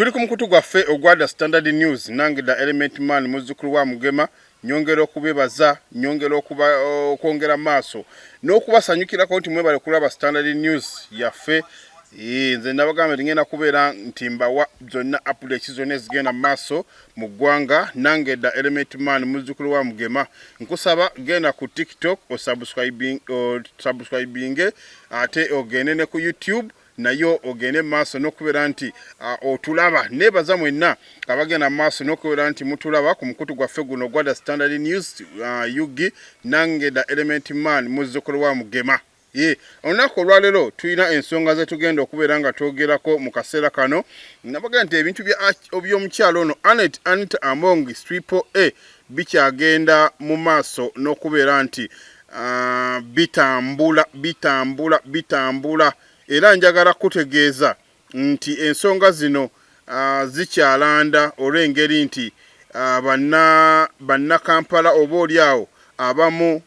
Tuli ku mukutu gwaffe ogwada Standard News nange da Element Man muzzukulu wa Mugema nyongera okubebaza nyongera okwongera maaso n'okubasanyukirako nti mwebale kulaba Standard News yaffe. Nze nabagamba ngenda kubeera ntimbawa zonna updates zonna ezigenda maaso mu ggwanga nange da Element Man muzzukulu wa Mugema. Nkusaba genda ku TikTok subscribing ate ogende ne ku YouTube nayo ogende maaso n'okubeera nti otulaba. Nebaza mwenna abagenda maaso n'okubeera nti mutulaba ku mukutu gwaffe guno gwada Standard News yugi nange da Element Man muzzukulu wa Mugema. Olunaku olwaleero tulina ensonga ze tugenda okubeera nga twogerako mu kaseera kano. Nabaga nti ebintu by'omukyalo ono Anita Among Triple A bikyagenda mu maaso n'okubeera nti bitambula era njagala kutegeeza nti ensonga zino zikyalanda olw'engeri nti bannakampala oba oliawo abamu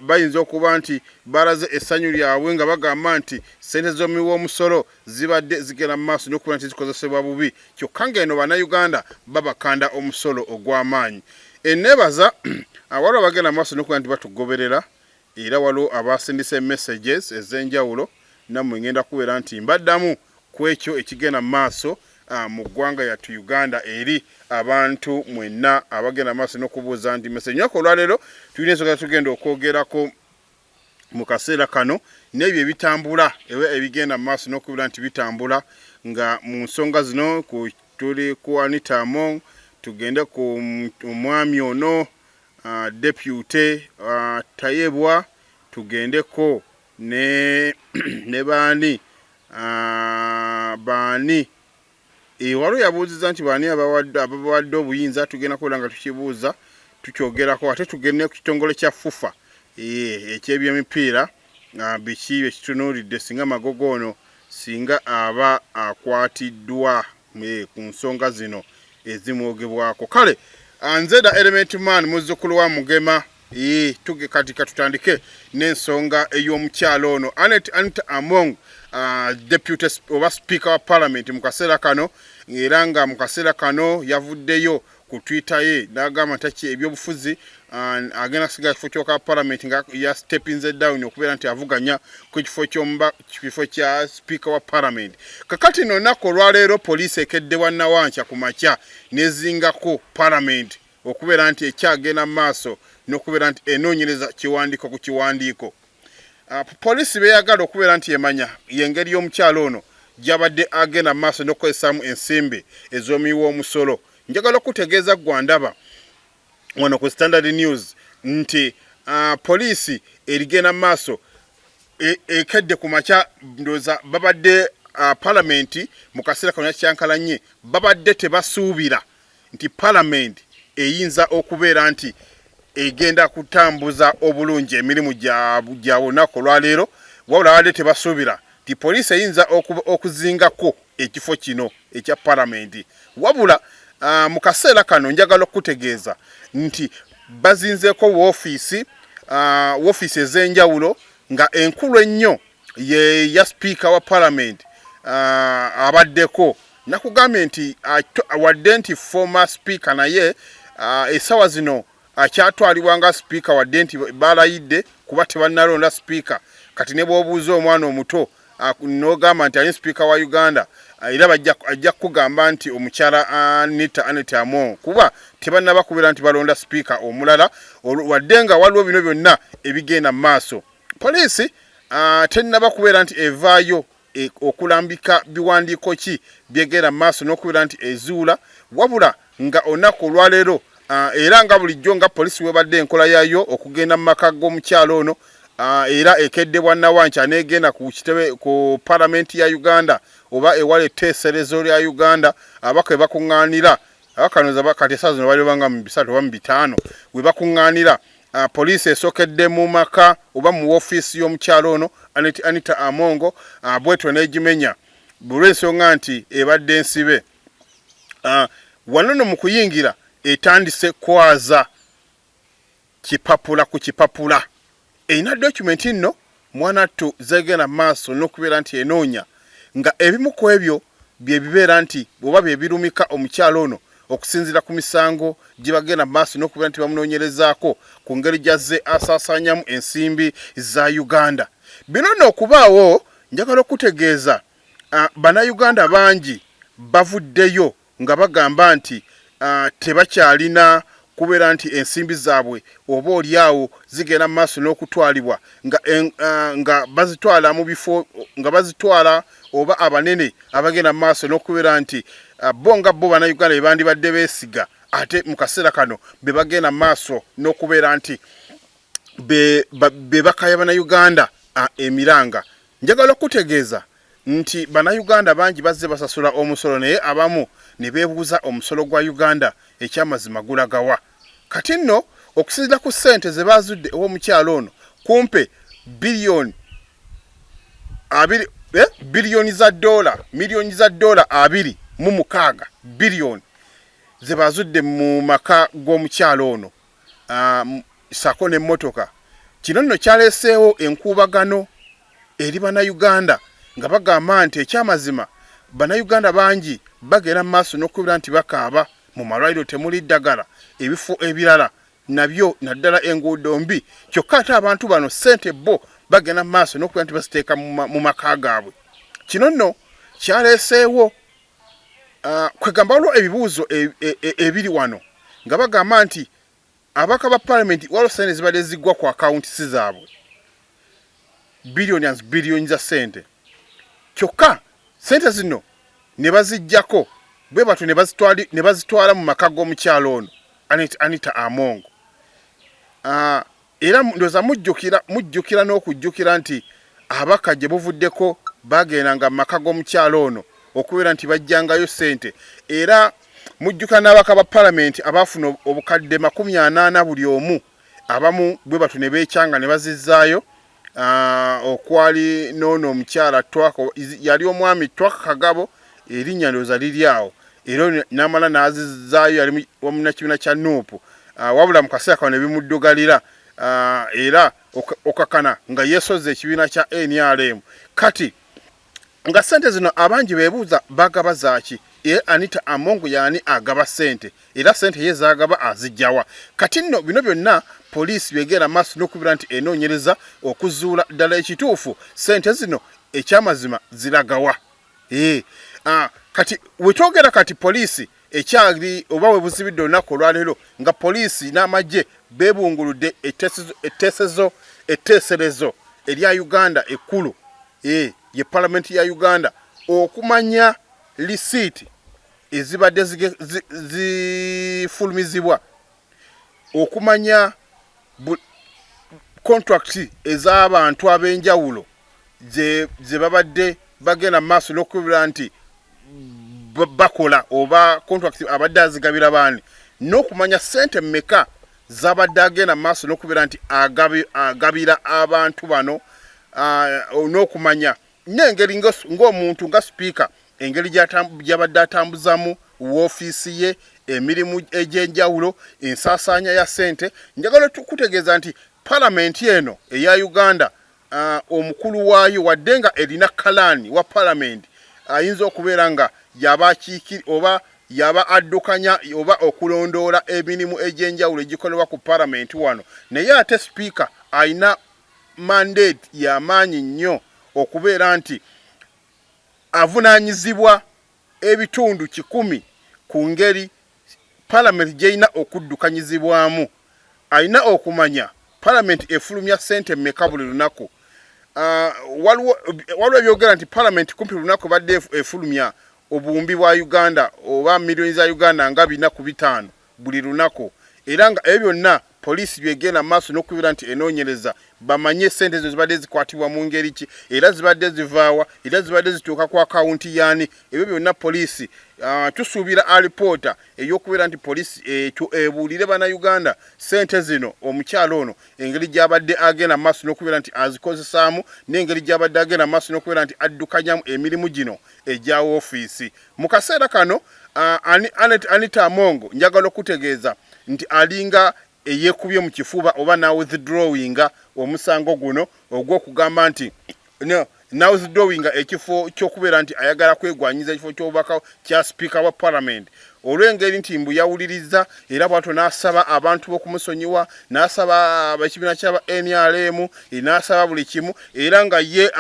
bayinza okuba nti balaze essanyu lyabwe nga bagamba nti ssente z'omuwi w'omusolo zibadde zigenda mu maaso n'okuba nti zikozesebwa bubi, kyokka ng'eno bannayuganda babakanda omusolo ogw'amaanyi. Enneebaza waliwo abagenda mu maaso n'okuba nti batugoberera era waliwo abasindise messages ez'enjawulo nammwe ngenda kubeera nti mbaddamu ku ekyo ekigenda mu maaso mu ggwanga yattu Uganda eri abantu mwenna abagenda maaso n'okubuuza nti message. Olunaku olwaleero tulina ensonga tugenda okwogerako mu kaseera kano n'ebyo ebitambula ebigenda maaso n'okubeera nti bitambula nga mu nsonga zino tuli ku Anita Among, tugende ku omwami ono deputy Tayebwa, tugendeko ne baani waliwo yabuuziza nti baani abawadde obuyinza, tugenda kubeera nga tukibuuza tukyogerako. Ate tugende ku kitongole kya FUFA eky'ebyemipiira biki ekitunuulidde singa Magogo ono singa aba akwatiddwa ku nsonga zino ezimwogebwako. Kale nze da Element Man muzzukulu wa Mugema. Kati katutandike n'ensonga ey'omukyalo ono Anita Among deputy oba speaker wa parliament mu kaseera kano, era nga mu kaseera kano yavuddeyo ku Twitter ye n'agamba nti ebyobufuzi agenda kusigala kifo ky'oka parliament nga ya stepping down okubeera nti avuganya ku kifo kya speaker wa parliament. Kakati no nako olwaleero poliisi ekedde wannawankya ku makya nezingako parliament okubeera nti ekyagenda maaso n'okubeera nti enoonyereza kiwandiiko ku kiwandiiko. Poliisi beeyagala okubeera nti emanya y'engeri y'omukyalo ono gy'abadde agenda maaso n'okukozesaamu ensimbi ez'omuwi w'omusolo. Njagala okutegeeza gwandaba wano ku Standard News nti poliisi erigenda maaso ekedde ku makya ndowooza babadde palamenti mu kaseera kano yakyankalanye babadde tebasuubira nti palamenti eyinza okubeera nti egenda kutambuza obulungi emirimu gya lunaku olwaleero, wabula babadde tebasuubira nti poliisi eyinza okuzingako ekifo kino ekya palamenti. Wabula mu kaseera kano njagala okutegeeza nti bazinzeeko woofiisi ez'enjawulo nga enkulu ennyo ye ya speaker wa palamenti abaddeko. Nakugambye nti wadde nti former speaker naye essaawa zino akyatwalibwa nga speaker wadde nti balayidde kuba tebannalonda speaker. Kati ne bw'obuuza omwana omuto n'ogamba nti ali speaker wa Uganda era ajja kugamba nti omukyala Anita Among kuba tebannaba kubeera nti balonda speaker omulala wadde nga waliwo bino byonna ebigenda mu maaso. Poliisi tennaba kubeera nti evaayo okulambika biwandiiko ki byegenda mu maaso n'okubeera nti ezuula, wabula nga olunaku olwaleero era nga bulijjo nga poliisi webadde enkola yayo okugenda mu maka g'omukyalo ono era ekedde bwannawankya n'egenda ku palamenti ya Uganda oba ewala etteeserezo lya Uganda abaka bakuŋŋaanira abakanoza kati essaawa zino bali banga mu 3 oba mu 5 we bakuŋŋaanira. Poliisi esookedde mu maka oba mu woofiisi y'omukyalo ono Anita Among bwetyo n'egimenya bulw'ensonga nti ebadde nsibe. Wano no mu kuyingira etandise kwaza kipapula ku kipapula. Erina dokumenti nno mwanattu zegenda maaso n'okubeera nti enoonya nga ebimu ku ebyo bye bibeera nti bwoba bye birumika omukyalo ono okusinziira ku misango gye bagenda mu maaso n'okubeera nti bamunoonyerezaako ku ngeri gy'azze asaasaanyamu ensimbi za Uganda. Bino nno okubaawo njagala okutegeeza bannayuganda bangi bavuddeyo nga bagamba nti tebakyalina kubeera nti ensimbi zaabwe oba oliawo zigenda mu maaso n'okutwalibwa nga bazitwala mu bifo nga bazitwala oba abanene abagenda mu maaso n'okubeera nti bo nga bo bannayuganda be bandibadde beesiga ate mu kaseera kano be bagenda mu maaso n'okubeera nti be bakaya bannayuganda emiranga. Njagala okutegeeza nti bannayuganda bangi bazze basasula omusolo naye abamu ne beebuuza omusolo gwa Uganda ekyamazima gulagawa. Kati nno okusinziira ku ssente ze baazudde ow'omukyalo ono kumpe biliyoni za dola miliyoni za dola 26 biliyoni ze baazudde mu maka g'omukyalo ono sako n'emmotoka. Kino nno kyaleeseewo enkuubagano eri bannayuganda nga bagamba nti ekyamazima bannayuganda bangi bagenda mu maaso n'okubeera nti bakaaba mu malwaliro temuli ddagala, ebifo ebirala nabyo naddala enguudo mbi, kyokka ate abantu bano ssente bo bagenda mu maaso n'okubeera nti baziteeka mu maka gaabwe. Kino nno kyaleeseewo kwegamba waliwo ebibuuzo ebiri wano nga bagamba nti abaka ba palamenti waliwo ssente zibadde ziggwa ku akawunti zaabwe biliyoni za ssente, kyokka ssente zino ne baziggyako bwe batyo ne bazitwala mu maka g'omukyalo ono Anita Among. Era ndoza mujjukira n'okujjukira nti abaka gye buvuddeko bagendanga mu maka g'omukyalo ono okubeera nti bajjangayo ssente, era mujjukira n'abaka ba palamenti abaafuna obukadde 80 buli omu, abamu bwe batyo ne beekyanga ne bazizzaayo. Okwali noono omukyala yali omwami Twaka Kagabo, erinnya ndowooza liri awo, era n'amala n'azizzaayo yali omunnakibiina kya Nuupu, wabula mu kaseera kano ne bimuddugalira era okakana nga yeesoze ekibiina kya NRM. Kati nga ssente zino abangi beebuuza bagaba zaaki, Anita Among yaani agaba ssente, era ssente ye zaagaba azijjawa? Kati nno bino byonna poliisi begera maaso n'okubeera nti enoonyereza okuzuula ddala ekituufu ssente zino ekyamazima ziragawa. Kati wetwogera kati poliisi ekyali oba we buzibidde olunaku olwaleero nga poliisi n'amagye beebunguludde etteeserezo erya Uganda ekkulu, ye palamenti ya Uganda, okumanya lisiiti ezibadde zifulumizibwa, okumanya kontrakiti ez'abantu ab'enjawulo ze babadde bagenda mu maaso n'okubeera nti bakola oba kontrakiti abadde azigabira baani, n'okumanya ssente mmeka z'abadde agenda mu maaso n'okubeera nti agabira abantu bano, n'okumanya n'engeri ng'omuntu nga sipiika engeri gy'abadde atambuzamu woofiisi ye, emirimu egy'enjawulo, ensaasaanya ya ssente. Njagala okutegeeza nti palamenti eno eya Uganda, omukulu waayo wadde nga erina kalaani wa palamenti ayinza okubeera nga yaba akiikiri oba yaba addukanya oba okulondoola emirimu egy'enjawulo egikolebwa ku palamenti wano, naye ate sipiika ayina mandate y'amaanyi nnyo okubeera nti avunaanyizibwa ebitundu 100 ku ngeri palamenti gy'erina okuddukanyizibwamu. Alina okumanya palamenti efulumya ssente mmeka buli lunaku. Waliwo ebyogera nti palamenti kumpi lunaku badde efulumya obuwumbi bwa Uganda oba miliyoni za Uganda nga 4-5 buli lunaku, era nga ebyo byonna poliisi byegenda maaso n'okubeera nti enoonyereza bamanye ssente ezo zibadde zikwatibwa mu ngeri ki, era zibadde zivaawa, era zibadde zituuka ku akawunti yaani. Ebyo byonna poliisi tusuubira alipoota ey'okubeera nti poliisi ebuulire bannayuganda ssente zino omukyalo ono engeri gy'abadde agenda maaso n'okubeera nti azikozesaamu, n'engeri gy'abadde agenda maaso n'okubeera nti addukanyamu emirimu gino egya woofiisi. Mu kaseera kano Anita Among njagala okutegeeza nti alinga eyeekubye mu kifuba oba na withdrawinga omusango guno ogw'okugamba nti na withdrawinga ekifo ky'okubeera nti ayagala kwegwanyiza ekifo ky'obubaka kya speaker wa parliament olw'engeri nti mbu yawuliriza era bw'atyo n'asaba abantu b'okumusonyiwa n'asaba abakibiina ky'aba NRM n'asaba buli kimu era nga ye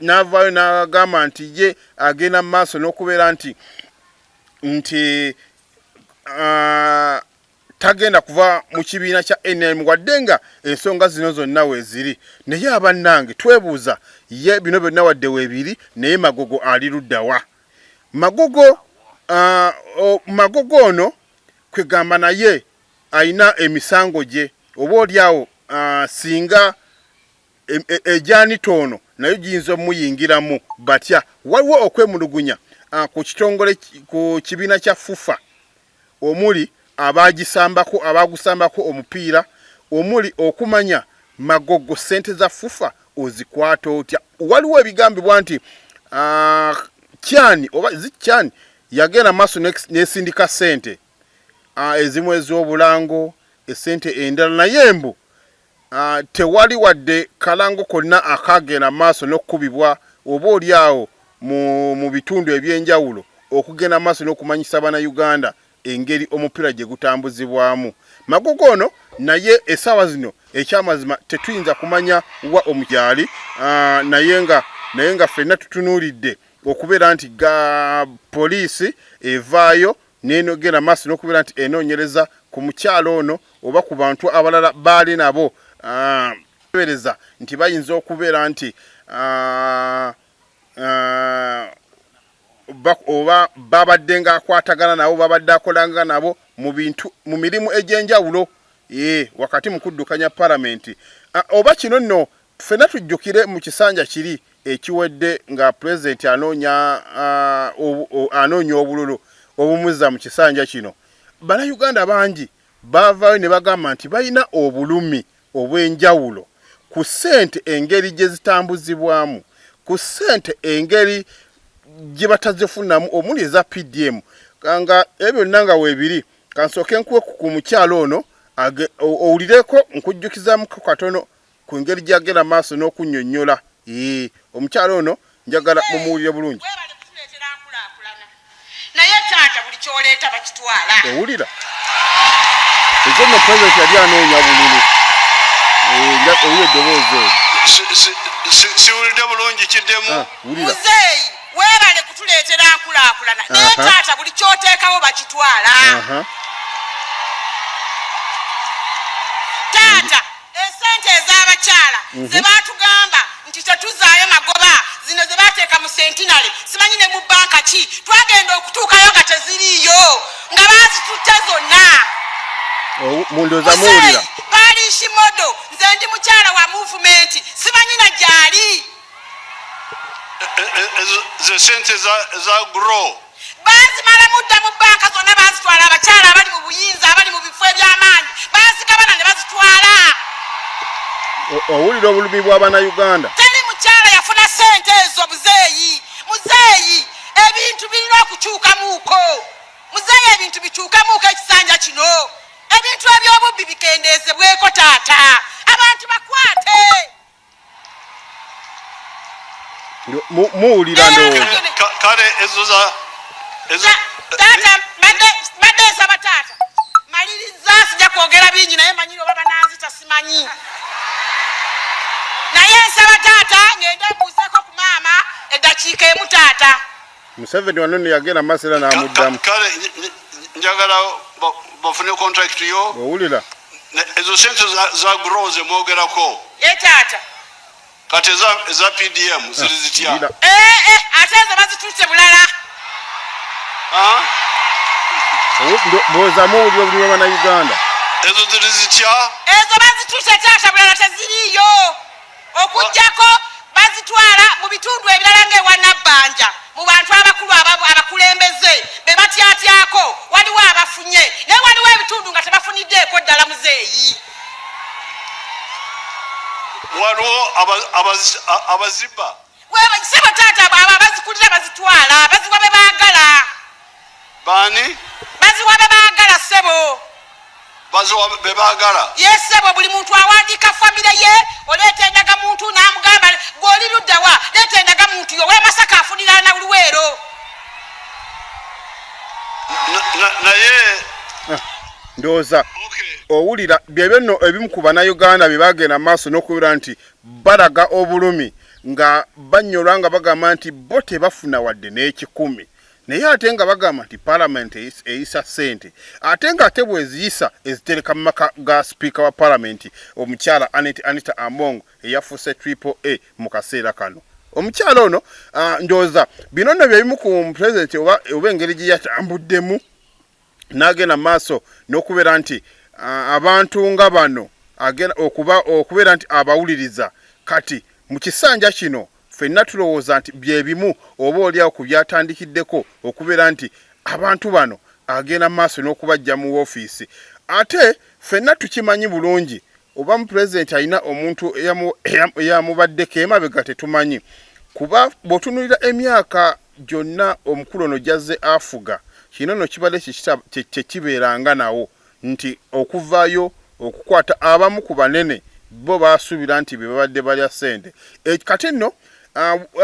n'avaayo n'agamba nti ye agenda mu maaso n'okubeera nti tagenda kuva mu kibiina kya NRM wadde nga ensonga zino zonna weeziri naye abannange twebuuza ye bino byonna wadde weebiri naye Magogo ali luddawa Magogo ono kwegamba naye ayina emisango gye oba oliawo singa ejanitono nayo giyinza omuyingiramu batya waliwo okwemulugunya ku kitongole ku kibiina kya FUFA omuli abagusambako omupiira omuli okumanya Magogo sente za FUFA ozikwata otya waliwo ebigambibwa nti kyani oba zikyani yagenda maaso nesindika sente ezimu ez'obulango esente endala naye mbu tewali wadde kalango konna akagenda maaso n'okukubibwa oba oliawo mu bitundu ebyenjawulo okugenda maaso n'okumanyisa Bannayuganda engeri omupiira gye gutambuzibwamu Magogo ono naye essaawa zino ekyamazima tetuyinza kumanya wa omujali naye nga ffenna tutunuulidde okubeera nti poliisi evaayo n'enogera maaso n'okubeera nti enoonyereza ku mukyalo ono oba ku bantu abalala baali nabo bereza nti bayinza okubeera nti oba babadde nga akwatagana nabo babadde akolanga nabo mu mirimu egy'enjawulo wakati mu kuddukanya palamenti oba kino nno ffenna tujjukire mu kisanja kiri ekiwedde nga pulezidenti anoonya obululu obumuzza mu kisanja kino Bannayuganda bangi baavaayo ne bagamba nti balina obulumi obw'enjawulo ku ssente engeri gye zitambuzibwamu ku ssente engeri gye batazifunamu omuli eza PDM nga ebyo byonna nga weebiri kansooke nkuwe ku mukyalo ono owulireko nkujjukizamuko katono ku ngeri gy'agenda maaso n'okunnyonnyola omukyalo ono njagala mumuwulire bulungi naye taata buli kyoleeta bakitwala owulira ezo nno pulezidenti yali anoonya bululu owulira eddoboozi siwulidde bulungi kiddemu muzeeyi weebale kutuleetera nkulaakulana naye taata buli kyoteekawo bakitwala taata esente ez'abakyala ze baatugamba nti tetuzaayo magoba zino ze baateeka mu sentinale simanyi ne mu banka ki twagenda okutuukayo nga teziriiyo nga baazitutte zonna mundoza muwulira paalishi modo nze ndi mukyala wa muvumenti simanyi na gyali ze sente za grow baazimala mudda mu banka zonna baazitwala abakyala abali mu buyinza abali mu bifo eby'amaanyi baazigabana ne bazitwala owulira obulumi bw'Abannayuganda teri mukyala yafuna sente ezo muzeeyi ebintu birina okukyukamuuko muzeeyi ebintu bikyukamuuko ekisanja kino ebintu eby'obubbi bikendeezebweko taata abantu bakwate muwulira ndowooza kale ezo taata madde nsaba taata maliriza sijja kwogera bingi naye manyiri oba bananzita simanyi naye nsaba taata ngende mbuuseeko ku maama eddakiika emu taata Museveni wano ne yagenda maaso era n'amuddamu kale njagala bafune contract yo owulira ezo sente za grow ze mwogerako taata kati eza PDM ziri zitya ate ezo bazituuse bulala mwoza muwulira obulumi bw'Abannayuganda ezo ziri zitya ezo bazituuse taata bulala teziriiyo okujjako bazitwala mu bitundu ebirala ng'ewa Nabbanja mu bantu abakulu abakulembeze be batyatyako waliwo abafunye naye waliwo ebitundu nga tebafuniddeeko ddala muzeeyi waliwo abaziba sebo taata abo abazikulira bazitwala baziwa be baagala baani baziwa be baagala sebo bazowa bebagala yesebo buli muntu awandika famire ye oleta endaga muntu namugamba goli luddawa leta endaga muntu yo we Masaka afunira na Luweero naye ndoza owulira byebyo nno ebimu ku bannayuganda bye bagenda maaso n'okubira nti balaga obulumi nga banyolwa nga bagamba nti bo tebafuna wadde n'ekikumi naye ate nga bagamba nti palamenti eyisa ssente ate nga ate bweziyisa ezitereka mu maka ga sipiika wa palamenti omukyala Anita Among eyafuuse AAA mu kaseera kano omukyala ono ndowooza bino nno byebimu ku pulezidenti oba engeri gye yatambuddemu n'agenda maaso n'okubeera nti abantu nga bano okubeera nti abawuliriza kati mu kisanja kino ffenna tulowooza nti byebimu oba oliawo ku byatandikiddeko okubeera nti abantu bano agenda maaso n'okubajja mu woofiisi ate ffenna tukimanyi bulungi oba mu pulezidenti alina omuntu eyamubaddeko emabega tetumanyi kuba bw'otunuulira emyaka gyonna omukulu ono gyazze afuga kino nno kibadde kyekibeeranga nawo nti okuvaayo okukwata abamu ku banene bo baasuubira nti be babadde balya ssente kati nno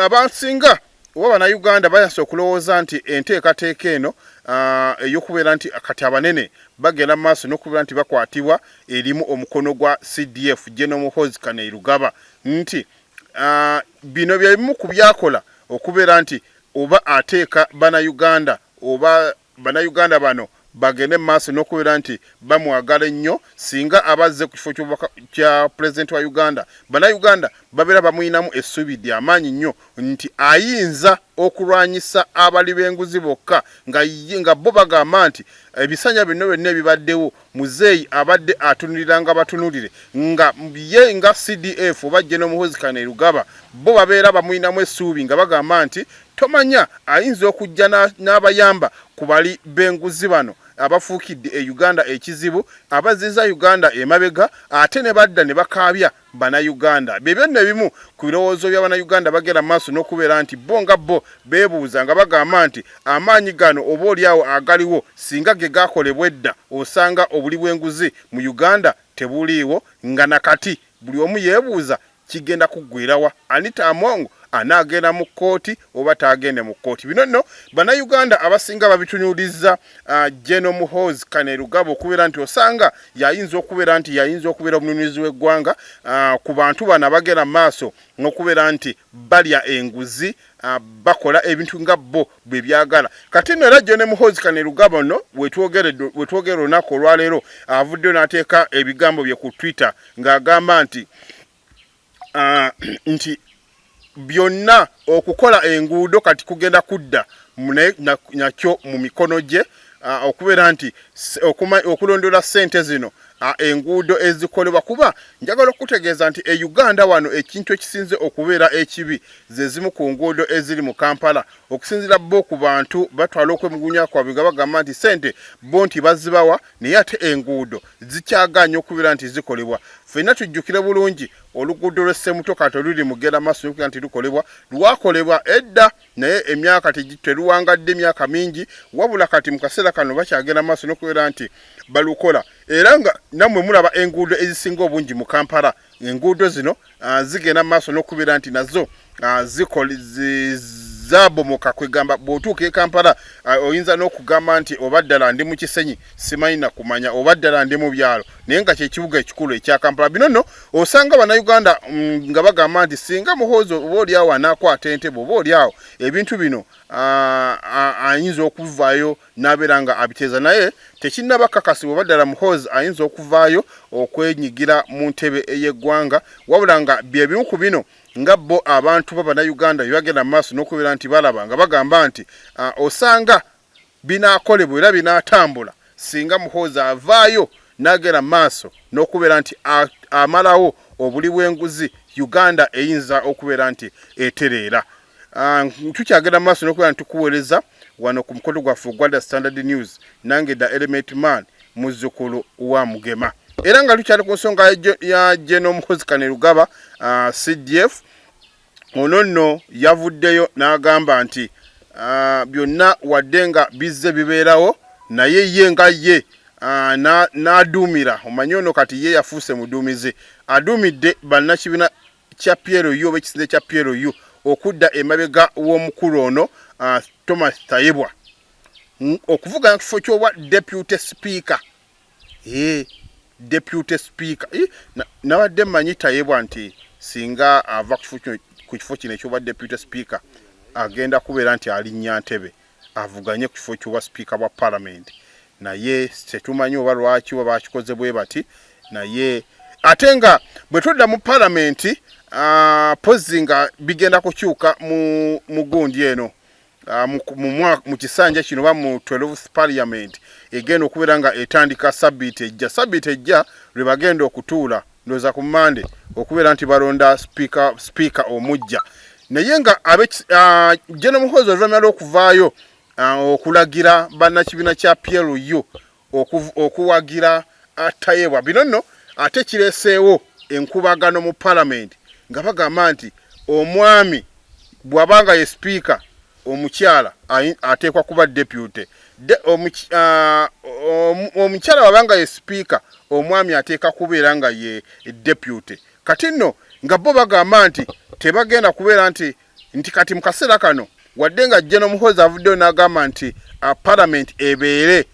abasinga oba bannayuganda bayasa okulowooza nti enteekateeka eno ey'okubeera nti kati abanene bagenda mu maaso n'okubeera nti bakwatibwa erimu omukono gwa CDF General Muhoozi Kainerugaba nti bino byebimu ku byakola okubeera nti oba ateeka bannayuganda oba bannayuganda bano bagende maaso n'okubeera nti bamwagala ennyo singa abazze ku kifo kya pulezidenti wa Uganda bannayuganda babeera bamuyinamu essuubi ly'amaanyi nnyo nti ayinza okulwanyisa abali b'enguzi bokka nga bo bagamba nti ebisanya bino byonna ebibaddewo muzeeyi abadde atunulira nga batunulire nga ye nga CDF oba General Muhoozi Kainerugaba bo babeera bamuyinamu essuubi nga bagamba nti tomanya ayinza okujja n'abayamba ku bali b'enguzi bano abafuukidde e Uganda ekizibu abaziza Uganda emabega ate ne badda ne bakaabya bannayuganda bebyo nno ebimu ku birowoozo bya bannayuganda bagenda maaso n'okubeera nti bo nga bo beebuuza nga bagamba nti amaanyi gano oba oliawo agaliwo singa ge gaakolebwa edda osanga obuli bw'enguzi mu Uganda tebuliiwo nga nakati buli omu yeebuuza kigenda kuggwerawa Anita Among anaagenda mu kkooti oba taagende mu kkooti bino nno bannayuganda abasinga babitunuulizza General Muhoozi Kainerugaba okubeera nti osanga yayinza okubeera omununuzi w'eggwanga ku bantu bano abagenda maaso n'okubeera nti balya enguzi bakola ebintu nga bo bwe byagala kati nno era General Muhoozi Kainerugaba nno wetwogera olunaku olwaleero avuddeyo n'ateeka ebigambo bye ku Twitter ng'agamba nti byonna okukola enguudo kati kugenda kudda nakyo mu mikono gye okubeera nti okulondola ssente zino enguudo ezikolebwa kuba njagala okutegeeza nti e Uganda wano ekintu ekisinze okubeera ekibi ze zimu ku nguudo eziri mu Kampala okusinzira bo ku bantu batwala okwemugunya kwabwe nga bagamba nti ssente bo nti bazibawa naye ate enguudo zikyaganya okubeera nti zikolebwa ffenna tujjukire bulungi oluguudo lw'Ssemutokato luli mugera maaso n'okubeera nti lukolebwa lwakolebwa edda naye emyaka teruwangadde emyaka mingi wabula kati mu kaseera kano bakyagenda maaso n'okubeera nti balukola era nga nammwe mulaba enguudo ezisinga obungi mu Kampala enguudo zino zigenda maaso n'okubeera nti nazo zabomoka kwegamba bw'otuuka e Kampala oyinza n'okugamba nti oba ddala ndi mu Kisenyi simanyi na kumanya oba ddala ndi mu byalo naye nga ky'ekibuga ekikulu ekya Kampala bino nno osanga bannayuganda nga bagamba nti singa Muhoozi oba oliawo anaakwata entebe oba oliawo ebintu bino ayinza okuvaayo n'abeera nga abiteeza naye tekinnabakakasibwa oba ddala Muhoozi ayinza okuvaayo okwenyigira mu ntebe ey'eggwanga wabula nga bye bimu ku bino nga bo abantu b'Abannayuganda bagenda maaso n'okubeera nti balaba nga bagamba nti osanga binaakolebwa era binaatambula singa Muhoozi avaayo n'agenda maaso n'okubeera nti amalawo obuli bw'enguzi Uganda eyinza okubeera nti etereera tukyagenda maaso n'okubeera nti tukuweereza wano ku mukono gwaffe ogwa The Standard News nange da Element Man muzzukulu wa Mugema era nga lukyali ku nsonga ya General Muhoozi Kainerugaba CDF ono nno yavuddeyo n'agamba nti byonna wadde nga bizze bibeerawo naye ye nga ye n'aduumira omanyi ono kati ye yafuuse muduumizi aduumidde bannakibiina kya PLU oba ekisinde kya PLU okudda emabega w'omukulu ono Thomas Tayebwa okuvuganya ku kifo ky'obwa deputy speaker deputy speaker nabadde mmanyi Tayebwa nti singa ava ku kifo kino eky'obwa deputy speaker agenda kubeera nti alinnya ntebe avuganye ku kifo ky'obwa speaker bwa parliament naye tetumanyi oba lwaki oba bakikoze bwe bati naye ate nga bwe tudda mu parliament pozzi nga bigenda kukyuka mu gundi eno mu kisanja kino ba mu 12th parliament egenda okubeera nga etandika sabbiiti ejja lwe bagenda okutuula ndoza ku Mande okubeera nti balonda speaker omujja naye nga General Muhoozi oluvannyuma lw'okuvaayo okulagira bannakibiina kya PLU okuwagira Tayebwa bino nno ate kireeseewo enkubagano mu parliament nga bagamba nti omwami bw'abanga ye speaker omukyala ateekwa kuba deputy omukyala bw'abanga ye speaker omwami ateeka kubeera nga ye deputy kati nno nga bo bagamba nti tebagenda kubeera nti kati mu kaseera kano wadde nga General Muhoozi avuddeyo n'agamba nti parliament ebeere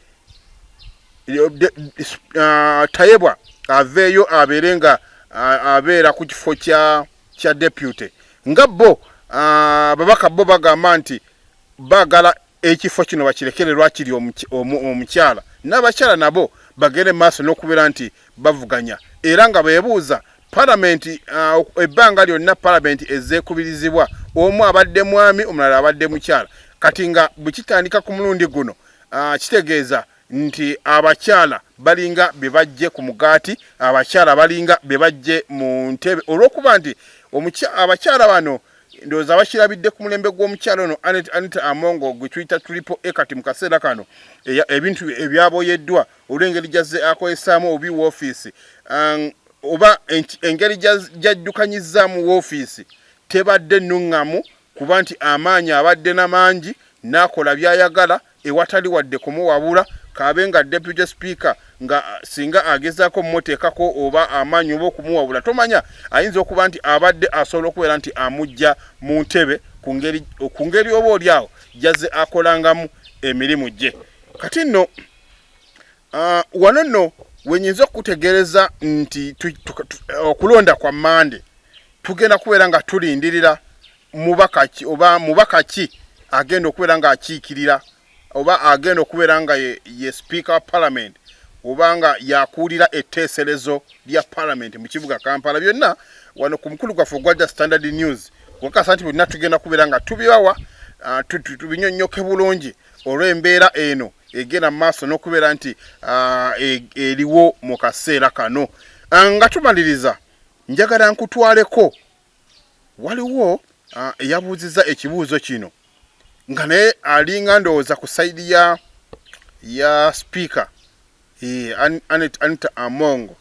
Tayebwa aveeyo abeere nga abeera ku kifo kya deputy nga bo babaka bo bagamba nti baagala ekifo kino bakirekere lwakiri omukyala n'abakyala nabo bagere maaso n'okubeera nti bavuganya era nga beebuuza parliament ebbanga lyonna parliament ezeekubirizibwa omu abadde mwami omulala abadde mukyala kati nga bwekitandika ku mulundi guno kitegeeza nti abakyala balinga be bajje ku mugaati abakyala balinga be bajje mu ntebe olw'okuba nti abakyala bano ndowooza bakirabidde ku mulembe gw'omukyala ono Anita Amongo gwe tuyita triple kati mu kaseera kano ebintu ebyaboyeddwa olw'engeri gyazze akozesaamu obi woofiisi oba engeri gy'addukanyizaamu woofiisi tebadde nnuŋŋamu kuba nti amaanyi abadde n'amangi n'akola by'ayagala ewatali wadde kumuwabula kaabe nga deputy speaker nga singa agezaako mmoteekako oba amaanyi oba okumuwabula tomanya ayinza okuba nti abadde asobola okubeera nti amujja mu ntebe ku ngeri oba oliawo jazze akolangamu emirimu gye kati nno wano nno wenyinza okutegereza nti okulonda kwa Mande tugenda kubeera nga tulindirira mubaka ki agenda okubeera nga akiikirira oba agenda okubeera nga ye speaker wa parliament oba nga yakuulira etteeserezo lya parliament mu kibuga Kampala byonna wano ku mukulu gwaffe ogwa Standard News wakasa nti bonna tugenda kubeera nga tubibawa tubinyonnyoke bulungi olw'embeera eno egenda maaso n'okubeera nti eriwo mu kaseera kano nga tumaliriza njagala nkutwaleko waliwo eyabuuzizza ekibuuzo kino nga naye alinga ndowooza ku sayidi ya speaker Anita Amongo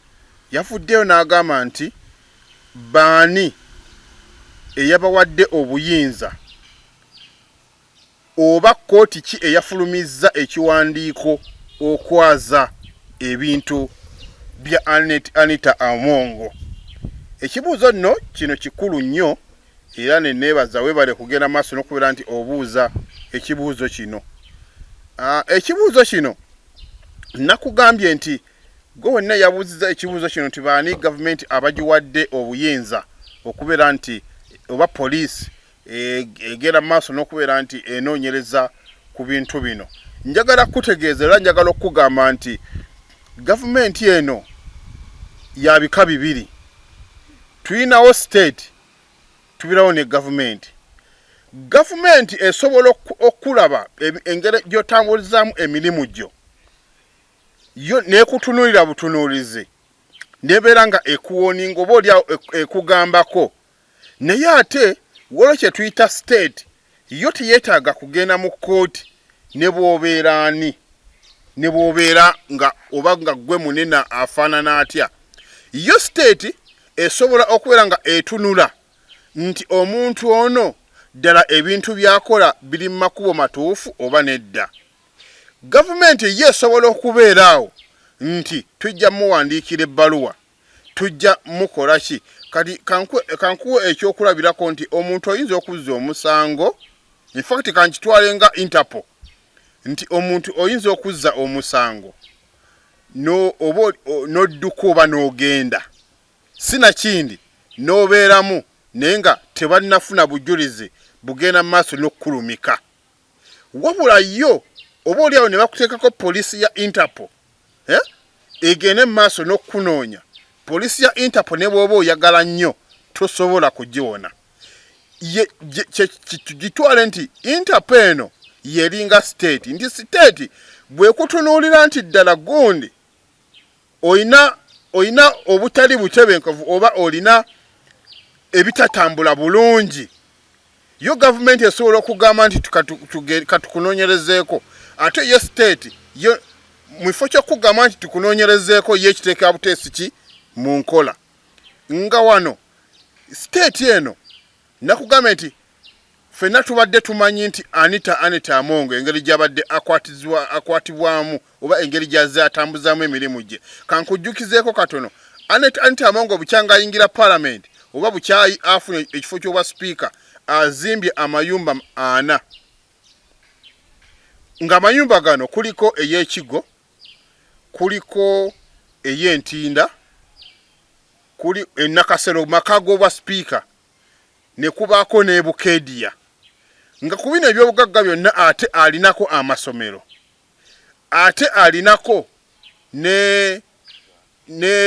yavuddeyo n'agamba nti baani eyabawadde obuyinza oba kkooti ki eyafulumizza ekiwandiiko okwaza ebintu bya Anita Amongo. Ekibuuzo nno kino kikulu nnyo era ne neebaza weebale kugenda maaso n'okubeera nti obuuza ekibuuzo kino. Ekibuuzo kino nakugambye nti gwe wenna yabuuzizza ekibuuzo kino nti baani gavumenti abagiwadde obuyinza okubeera nti oba poliisi egenda maaso n'okubeera nti enoonyereza ku bintu bino. Njagala kutegeeza era njagala okugamba nti gavumenti eno ya bika bibiri. Tuyinawo state, tubirawo ne gavumenti. Gavumenti esobola okulaba engeri gy'otambulizaamu emirimu gyo yo n'ekutunuulira butunuulizi nebeera nga ekuwooninga oba oli ekugambako, naye ate waliwo kye tuyita state yo teyeetaaga kugenda mu kkooti ne bw'obeera ani, ne bw'obeera nga oba nga gwe munene afaanana atya. Yo state esobola okubeera nga etunula nti omuntu ono ddala ebintu byakola biri mu makubo matuufu oba nedda. Gavumenti ye esobola okubeera awo nti tujja muwandiikira ebbaluwa tujja mukola ki kati kankuwe ekyokulabirako nti omuntu oyinza okuzza omusango in fact kankitwale nga Interpol nti omuntu oyinza okuzza omusango n'odduka oba n'ogenda sinakindi n'obeeramu naye nga tebannafuna bujulizi bugenda mu maaso n'okkulumika wabula yo oba oliawo ne bakuteekako poliisi ya Interpol egende mu maaso n'okkunoonya poliisi ya Interpol ne bw'oba oyagala nnyo tosobola kugiwona gitwale nti Interpol eno yeringa state nti state bwekutunuulira nti ddala gundi oyina obutali butebenkevu oba olina ebitatambula bulungi yo gavumenti esobola okugamba nti katukunoonyerezeeko ate ye state yo mwifo kyokugamba nti tukunoonyerezeeko ye ekiteeka buteesi ki mu nkola nga wano state eno nakugamba nti ffenna tubadde tumanyi nti Anita Among engeri gy'abadde akwatibwamu oba engeri gy'azze atambuzaamu emirimu gye kankujjukizeeko katono Anita Among bukyanga ayingira parliament oba bukyayi afuna ekifo ky'obwa speaker azimbye amayumba 4 nga amayumba gano kuliko ey'ekigo kuliko ey'entinda kuli enakasero maka g'obwa speaker ne kubaako n'ebukeediya nga ku bino ebyobugagga byonna ate alinako amasomero ate alinako ne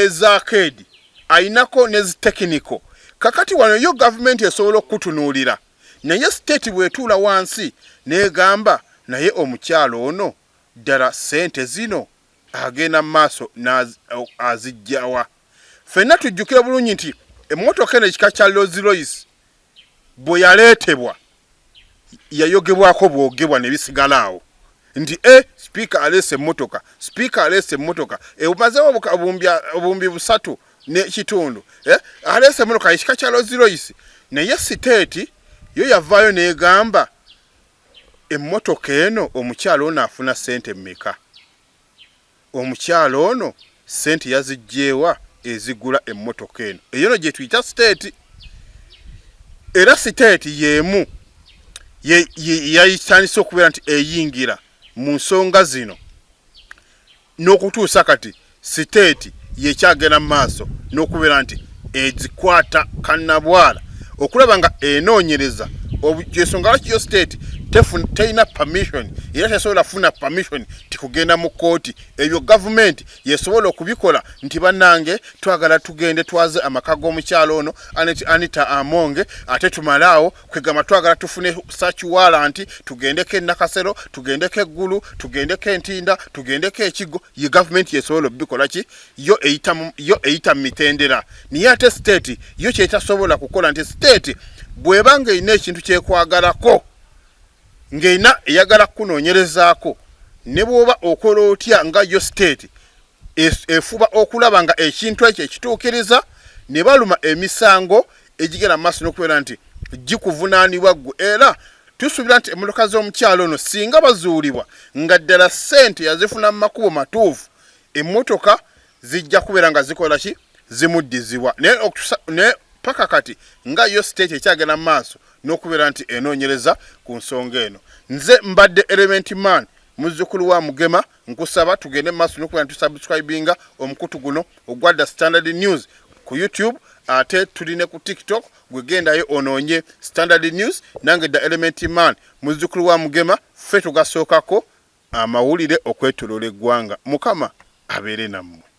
zakeedi ayinako ne zitekiniko kakati wano yo gavumenti esobola okutunuulira naye state bwetuula wansi negamba naye omukyalo ono ddala sente zino agenda mu maaso azijjawa ffenna tujjukire bulungi nti emmotoka eno ekika kya Rolls Royce bwe yaleetebwa yayogebwako bwogebwa ne bisigala awo nti speaker aleese emmotoka emazeewo obumbi 3 n'ekitundu aleese emmotoka ekika kya Rolls Royce naye state yo yavaayo negamba emmotoka eno omukyalo ono afuna sente mmeka omukyalo ono sente yazijjeewa ezigula emmotoka eno eyo no gye tuyita state era state yeemu yayitandise okubeera nti eyingira mu nsonga zino n'okutuusa kati state yekyagenda mu maaso n'okubeera nti ezikwata kannabwala okulaba nga enoonyereza ensonga lwaki yo state terina permission era tesobola funa permission tikugenda mu kooti ebyo gavumenti yesobola okubikola nti bannange twagala tugende twaze amaka g'omukyalo ono Anita Among ate tumalaawo kwegamba twagala tufune search warrant tugendeko Nakasero tugendeko Eggulu tugendeko Entinda tugendeko Ekigo ye gavumenti yesobola obikola ki yo eyita mitendera niye ate state yo kyetasobola kukola nti state bwebanga ine ekintu kyekwagalako ng'eyina eyagala kunoonyerezaako ne bw'oba okola otya nga yo state efuba okulaba nga ekintu ekyo ekituukiriza ne baluma emisango egigenda mu maaso n'okubeera nti gikuvunaanibwa ggwe era tusuubira nti emmotoka z'omukyalo ono singa bazuulibwa nga ddala ssente yazifuna mu makubo matuufu emmotoka zijja kubeera nga zikola ki zimuddizibwa naye paka kati nga yo state ekyagenda mu maaso n'okubeera nti enoonyereza ku nsonga eno nze mbadde Element Man muzzukulu wa Mugema nkusaba tugende mu maaso n'okubeera nti tusubscribinga omukutu guno ogwa The Standard News ku YouTube ate tuline ku TikTok gwegendayo onoonye Standard News nange The Element Man muzzukulu wa Mugema ffe tugasookako amawulire okwetoloola eggwanga Mukama abeere nammwe.